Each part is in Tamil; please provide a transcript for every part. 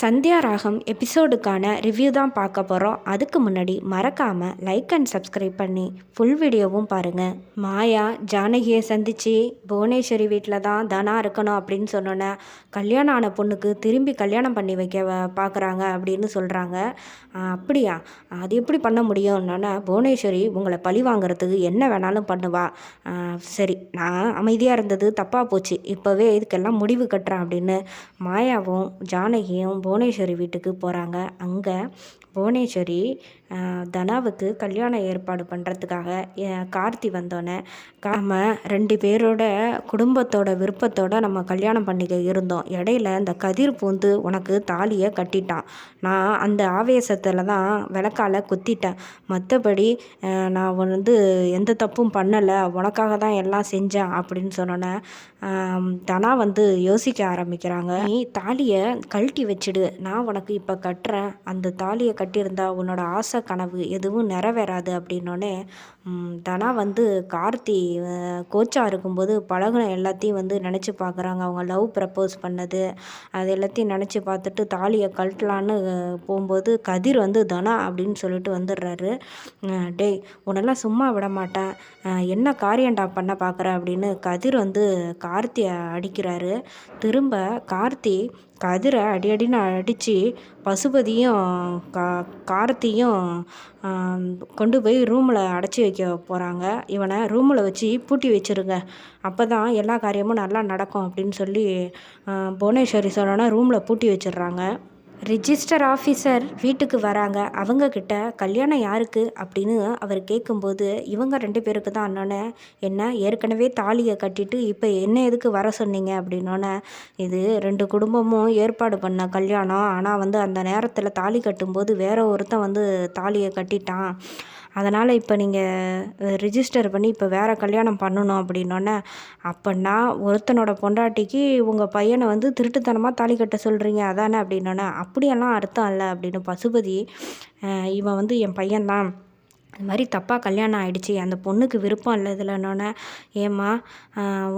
சந்தியா ராகம் எபிசோடுக்கான ரிவ்யூ தான் பார்க்க போகிறோம். அதுக்கு முன்னாடி மறக்காமல் லைக் அண்ட் சப்ஸ்கிரைப் பண்ணி ஃபுல் வீடியோவும் பாருங்கள். மாயா ஜானகியை சந்தித்து புவனேஸ்வரி வீட்டில் தான் தனா இருக்கணும் அப்படின்னு சொன்னோன்னே கல்யாணம் ஆன பொண்ணுக்கு திரும்பி கல்யாணம் பண்ணி வைக்க பார்க்குறாங்க அப்படின்னு சொல்கிறாங்க. அப்படியா, அது எப்படி பண்ண முடியும்னோன்னே புவனேஸ்வரி உங்களை பழி வாங்குறதுக்கு என்ன வேணாலும் பண்ணுவா. சரி, நான் அமைதியாக இருந்தது தப்பாக போச்சு, இப்போவே இதுக்கெல்லாம் முடிவு கட்டுறேன் அப்படின்னு மாயாவும் ஜானகியும் புவனேஸ்வரி வீட்டுக்கு போகிறாங்க. அங்கே புவனேஸ்வரி தனாவுக்கு கல்யாணம் ஏற்பாடு பண்ணுறதுக்காக கார்த்தி வந்தோடனே நம்ம 2 பேரோட குடும்பத்தோட விருப்பத்தோடு நம்ம கல்யாணம் பண்ணிக்க இருந்தோம். இடையில இந்த கதிர் பூந்து உனக்கு தாலியை கட்டிட்டான். நான் அந்த ஆவேசத்தில் தான் விளக்கால குத்திட்டேன். மற்றபடி நான் எந்த தப்பும் பண்ணலை, உனக்காக தான் எல்லாம் செஞ்சேன் அப்படின்னு சொன்னோன்னே தனா யோசிக்க ஆரம்பிக்கிறாங்க. நீ தாலியை கழட்டி வச்சுடு, நான் உனக்கு இப்போ கட்டுறேன். அந்த தாலியை கட்டியிருந்தா உன்னோட ஆசை கனவு எதுவும் நிறைவேறாது அப்படின்னோடனே தனா கார்த்தி கோச்சா இருக்கும்போது பழகின எல்லாத்தையும் நினச்சி பார்க்குறாங்க. அவங்க லவ் ப்ரப்போஸ் பண்ணது அது எல்லாத்தையும் நினச்சி பார்த்துட்டு தாலியை கழட்டலான்னு போகும்போது கதிர் தனா அப்படின்னு சொல்லிட்டு வந்துடுறாரு. டேய், உன்னெல்லாம் சும்மா விட மாட்டேன், என்ன காரியண்டா பண்ண பார்க்குற அப்படின்னு கதிர் கார்த்தியை அடிக்கிறாரு. திரும்ப கார்த்தி கதிரை அடின்னு அடித்து பசுபதியும் கார்த்தியும் கொண்டு போய் ரூமில் அடைச்சி வைக்க போகிறாங்க. இவனை ரூமில் வச்சு பூட்டி வச்சுருங்க, அப்போ தான் எல்லா காரியமும் நல்லா நடக்கும் அப்படின்னு சொல்லி புவனேஸ்வரி சொன்னோன்னா ரூமில் பூட்டி வச்சிடுறாங்க. ரிஜிஸ்டர் ஆஃபீஸர் வீட்டுக்கு வராங்க. அவங்கக்கிட்ட கல்யாணம் யாருக்கு அப்படின்னு அவர் கேட்கும்போது இவங்க 2 பேருக்கு தான் அண்ணோன்னே, என்ன ஏற்கனவே தாலியை கட்டிட்டு இப்போ என்ன எதுக்கு வர சொன்னீங்க அப்படின்னோன்னே, இது 2 குடும்பமும் ஏற்பாடு பண்ண கல்யாணம். ஆனால் அந்த நேரத்தில் தாலி கட்டும்போது வேற ஒருத்தன் தாலியை கட்டிட்டான், அதனால் இப்போ நீங்கள் ரிஜிஸ்டர் பண்ணி இப்போ வேறு கல்யாணம் பண்ணணும் அப்படின்னோடனே, அப்படின்னா ஒருத்தனோட பொண்டாட்டிக்கு உங்கள் பையனை திருட்டுத்தனமாக தாலி கட்ட சொல்கிறீங்க அதானே அப்படின்னோடனே, அப்படியெல்லாம் அர்த்தம் இல்லை அப்படின்னு பசுபதி, இவன் என் பையன்தான், அது மாதிரி தப்பாக கல்யாணம் ஆகிடுச்சி, அந்த பொண்ணுக்கு விருப்பம் இல்லை இதில்னோடனே, ஏம்மா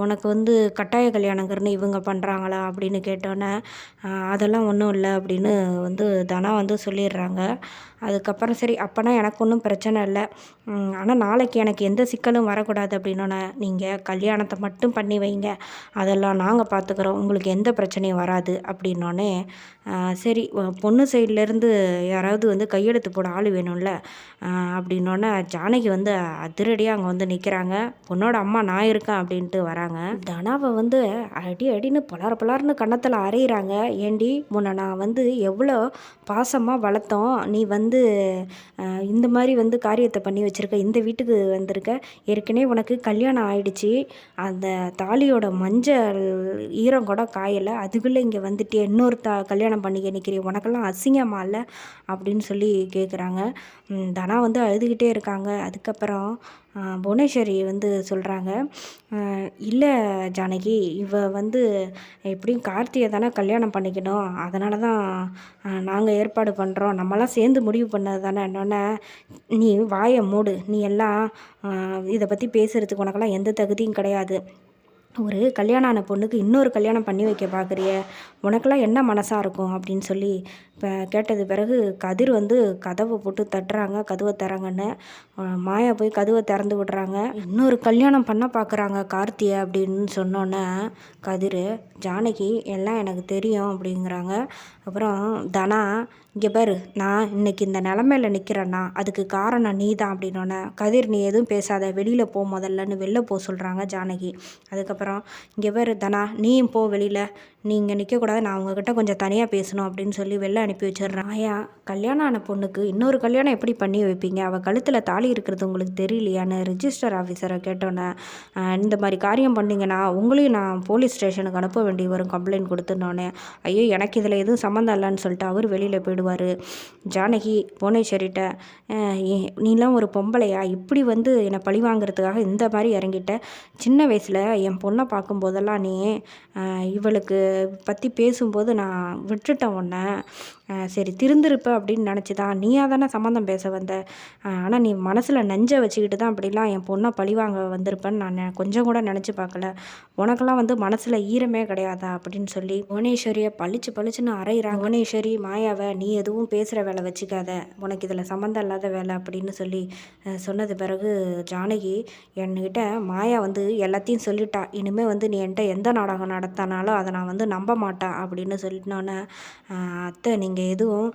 உனக்கு கட்டாய கல்யாணங்கிறன்னு இவங்க பண்ணுறாங்களா அப்படின்னு கேட்டோன்னே, அதெல்லாம் ஒன்றும் இல்லை அப்படின்னு தனா சொல்லிடுறாங்க. அதுக்கப்புறம் சரி, அப்போனா எனக்கு ஒன்றும் பிரச்சனை இல்லை, ஆனால் நாளைக்கு எனக்கு எந்த சிக்கலும் வரக்கூடாது அப்படின்னோன்னே, நீங்கள் கல்யாணத்தை மட்டும் பண்ணி வைங்க, அதெல்லாம் நாங்கள் பார்த்துக்குறோம், உங்களுக்கு எந்த பிரச்சனையும் வராது அப்படின்னோடனே, சரி பொண்ணு சைட்லேருந்து யாராவது கையெழுத்து போட ஆள் வேணும்ல அப்படின்னோடனே ஜானகி அதிரடியாக அங்கே நிற்கிறாங்க. பொண்ணோட அம்மா நான் இருக்கேன் அப்படின்ட்டு வராங்க. தனாவை அடின்னு பலார்னு கன்னத்தில் அரைகிறாங்க. ஏண்டி, முன்ன நான் எவ்வளோ பாசமாக வளர்த்தோம், நீ இந்த மாதிரி காரியத்தை பண்ணி வச்சுருக்க, இந்த வீட்டுக்கு வந்திருக்க, ஏற்கனவே உனக்கு கல்யாணம் ஆயிடுச்சு, அந்த தாலியோட மஞ்சள் ஈரம் கூட காயலை, அதுக்குள்ளே இங்கே வந்துட்டே இன்னொரு கல்யாணம் பண்ணிக்க நிற்கிறேன், உனக்கெல்லாம் அசிங்கமா இல்லை அப்படின்னு சொல்லி கேட்குறாங்க. தனா அழுதுகிட்டே இருக்காங்க. அதுக்கப்புறம் புவனேஸ்வரி சொல்கிறாங்க, இல்லை ஜானகி, இவ எப்படியும் கார்த்தியை தானே கல்யாணம் பண்ணிக்கணும், அதனால தான் நாங்கள் ஏற்பாடு பண்ணுறோம், நம்மளாம் சேர்ந்து முடிவு பண்ணது தானே என்னொன்னே, நீ வாயை மூடு, நீ எல்லாம் இதை பற்றி பேசுகிறதுக்கு உனக்கெல்லாம் எந்த தகுதியும் கிடையாது, ஒரு கல்யாணம் ஆன பொண்ணுக்கு இன்னொரு கல்யாணம் பண்ணி வைக்க பார்க்குறிய, உனக்கெல்லாம் என்ன மனசாக இருக்கும் அப்படின்னு சொல்லி இப்போ கேட்டது பிறகு கதிர் கதவை போட்டு தட்டுறாங்க, கதவை திறங்கன்னு. மாயா போய் கதவை திறந்து விடுறாங்க. இன்னொரு கல்யாணம் பண்ண பார்க்குறாங்க கார்த்தியை அப்படின்னு சொன்னோன்னே கதிர், ஜானகி எல்லாம் எனக்கு தெரியும் அப்படிங்கிறாங்க. அப்புறம் தனா, இங்கே பாரு, நான் இன்னைக்கு இந்த நிலமையில நிற்கிறேன்னா அதுக்கு காரணம் நீ தான் அப்படின்னோடனே, கதிர் நீ எதுவும் பேசாத, வெளியில் போ முதல்லன்னு வெளில போக சொல்கிறாங்க ஜானகி. அதுக்கப்புறம் இங்கே பாரு தனா, நீயும் போ வெளியில், நீ இங்கே நிற்கக்கூடாது, நான் உங்ககிட்ட கொஞ்சம் தனியாக பேசணும் அப்படின்னு சொல்லி வெளில அனுப்பி வச்சிடுறேன். ஆயா, கல்யாணம் ஆன பொண்ணுக்கு இன்னொரு கல்யாணம் எப்படி பண்ணி வைப்பீங்க, அவள் கழுத்தில் தாலி இருக்கிறது உங்களுக்கு தெரியலையான்னு ரிஜிஸ்டர் ஆஃபீஸரை கேட்டோன்னே, இந்த மாதிரி காரியம் பண்ணிங்கன்னா உங்களையும் நான் போலீஸ் ஸ்டேஷனுக்கு அனுப்ப வேண்டி வரும் கம்ப்ளைண்ட் கொடுத்துனோன்னே, ஐயோ எனக்கு இதில் எதுவும் சம்மந்தம் இல்லைன்னு சொல்லிட்டு அவர் வெளியில் போயிடுவார். ஜானகி புவனேஸ்வரிட்ட, நீலாம் ஒரு பொம்பளையா, இப்படி என்னை பழி வாங்குறதுக்காக இந்த மாதிரி இறங்கிட்ட, சின்ன வயசில் என் பொண்ணை பார்க்கும்போதெல்லாம் நீ இவளுக்கு பற்றி பேசும்போது நான் விட்டுட்டேன் உன்னை, சரி திருந்திருப்ப அப்படின்னு நினச்சி தான் நீயா தானே சம்மந்தம் பேச வந்த. ஆனால் நீ மனசில் நெஞ்ச வச்சுக்கிட்டு தான் அப்படிலாம் என் பொண்ணை பழிவாங்க வந்திருப்பேன்னு நான் கொஞ்சம் கூட நினச்சி பார்க்கல. உனக்கெல்லாம் வந்து மனசில் ஈரமே கிடையாதா அப்படின்னு சொல்லி புவனேஸ்வரியை பளிச்சுன்னு அரைகிறாங்க. புவனேஸ்வரி மாயாவை நீ எதுவும் பேசுகிற வேலை வச்சுக்காத, உனக்கு இதில் சம்மந்தம் இல்லாத வேலை அப்படின்னு சொல்லி சொன்னது பிறகு ஜானகி என்கிட்ட மாயா வந்து எல்லாத்தையும் சொல்லிட்டா, இனிமேல் வந்து நீ என்கிட்ட எந்த நாடகம் நடத்தினாலும் அதை நான் வந்து நம்ப மாட்டேன் அப்படின்னு சொல்லிட்டோன்னே, அத்தை நீங்கள் எதுவும்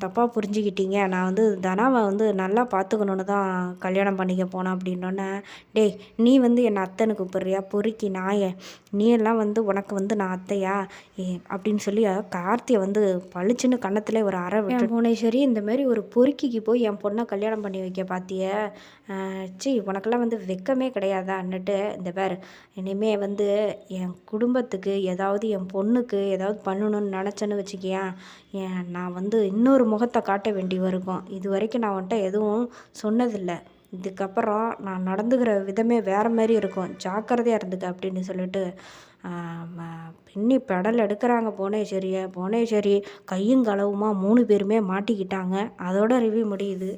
தப்பாக புரிஞ்சுக்கிட்டீங்க, நான் வந்து தனாவை வந்து நல்லா பார்த்துக்கணுன்னு தான் கல்யாணம் பண்ணிக்க போனேன் அப்படின்னோடனே, டேய் நீ வந்து என்னை அத்தைன்னு கூப்பிட்றியா பொறுக்கி நாயே, நீ எல்லாம் வந்து உனக்கு வந்து நான் அத்தையா அப்படின்னு சொல்லி கார்த்தியை வந்து பளிச்சுன்னு கன்னத்திலே ஒரு அறை விட்டு, புவனேஸ்வரி இந்த மாதிரி ஒரு பொறுக்கிக்கு போய் என் பொண்ணை கல்யாணம் பண்ணி வைக்க பார்த்திய, உனக்கெல்லாம் வந்து வெக்கமே கிடையாதான்னுட்டு, இந்த பேர் இனிமே வந்து என் குடும்பத்துக்கு ஏதாவது என் பொண்ணுக்கு ஏதாவது பண்ணணும்னு நினச்சேன்னு வச்சுக்கியேன், நான் வந்து இன்னொரு முகத்தை காட்ட வேண்டி இருக்கும். இது வரைக்கும் நான் வந்துட்டு எதுவும் சொன்னதில்லை, இதுக்கப்புறம் நான் நடந்துக்கிற விதமே வேறு மாதிரி இருக்கும், ஜாக்கிரதையாக இருந்துக்க அப்படின்னு சொல்லிட்டு பின்னி பெடல் எடுக்கிறாங்க புவனேஸ்வரியை. புவனேஸ்வரி கையும் களவுமா 3 பேருமே மாட்டிக்கிட்டாங்க. அதோட ரிவ்யூ முடியுது.